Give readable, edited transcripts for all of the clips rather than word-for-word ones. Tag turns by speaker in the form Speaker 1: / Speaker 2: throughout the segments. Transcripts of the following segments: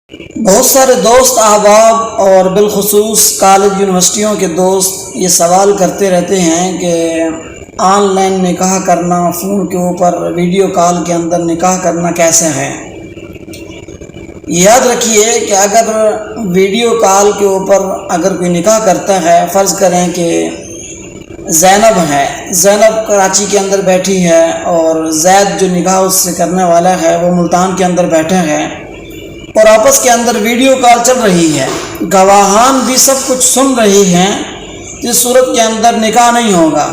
Speaker 1: بہت سارے دوست احباب اور بالخصوص کالج یونیورسٹیوں کے دوست یہ سوال کرتے رہتے ہیں کہ آن لائن نکاح کرنا، فون کے اوپر ویڈیو کال کے اندر نکاح کرنا کیسے ہے۔ یاد رکھیے کہ اگر ویڈیو کال کے اوپر اگر کوئی نکاح کرتا ہے، فرض کریں کہ زینب ہے، زینب کراچی کے اندر بیٹھی ہے اور زید جو نکاح اس سے کرنے والا ہے وہ ملتان کے اندر بیٹھے ہیں اور آپس کے اندر ویڈیو کال چل رہی ہے، گواہان بھی سب کچھ سن رہی ہیں، اس صورت کے اندر نکاح نہیں ہوگا۔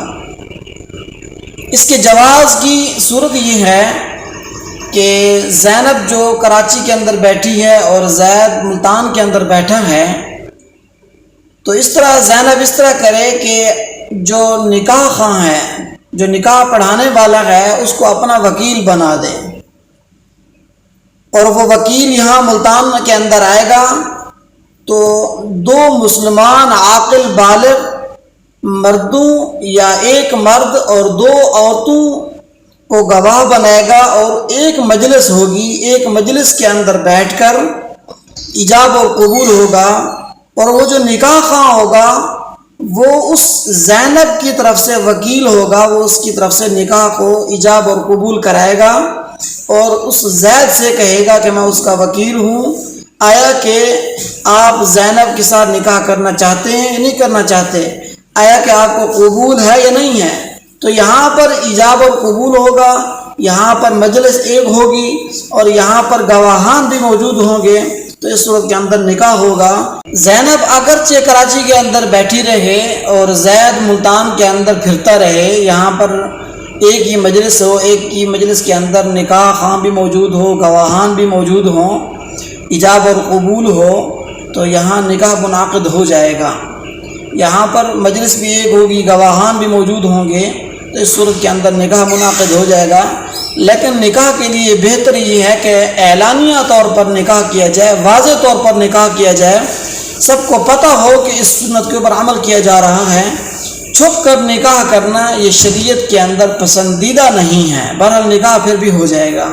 Speaker 1: اس کے جواز کی صورت یہ ہے کہ زینب جو کراچی کے اندر بیٹھی ہے اور زید ملتان کے اندر بیٹھا ہے، تو اس طرح زینب اس طرح کرے کہ جو نکاح خواہ ہے، جو نکاح پڑھانے والا ہے، اس کو اپنا وکیل بنا دے اور وہ وکیل یہاں ملتان کے اندر آئے گا تو دو مسلمان عاقل بالغ مردوں یا ایک مرد اور دو عورتوں کو گواہ بنائے گا اور ایک مجلس ہوگی، ایک مجلس کے اندر بیٹھ کر ایجاب اور قبول ہوگا اور وہ جو نکاح خواہ ہوگا وہ اس زینب کی طرف سے وکیل ہوگا، وہ اس کی طرف سے نکاح کو ایجاب اور قبول کرائے گا اور اس زید سے کہے گا کہ میں اس کا وکیل ہوں، آیا کہ آپ زینب کے ساتھ نکاح کرنا چاہتے ہیں یا نہیں کرنا چاہتے، آیا کہ آپ کو قبول ہے یا نہیں ہے۔ تو یہاں پر ایجاب اور قبول ہوگا، یہاں پر مجلس ایک ہوگی اور یہاں پر گواہان بھی موجود ہوں گے، تو اس صورت کے اندر نکاح ہوگا۔ زینب اگرچہ کراچی کے اندر بیٹھی رہے اور زید ملتان کے اندر پھرتا رہے، یہاں پر ایک ہی مجلس ہو، ایک ہی مجلس کے اندر نکاح خواہ بھی موجود ہو، گواہان بھی موجود ہوں، ایجاب اور قبول ہو، تو یہاں نکاح منعقد ہو جائے گا۔ یہاں پر مجلس بھی ایک ہوگی، گواہان بھی موجود ہوں گے، تو اس صورت کے اندر نکاح منعقد ہو جائے گا۔ لیکن نکاح کے لیے بہتر یہ ہے کہ اعلانیہ طور پر نکاح کیا جائے، واضح طور پر نکاح کیا جائے، سب کو پتہ ہو کہ اس سنت کے اوپر عمل کیا جا رہا ہے۔ چھپ کر نکاح کرنا یہ شریعت کے اندر پسندیدہ نہیں ہے، بہرحال نکاح پھر بھی ہو جائے گا۔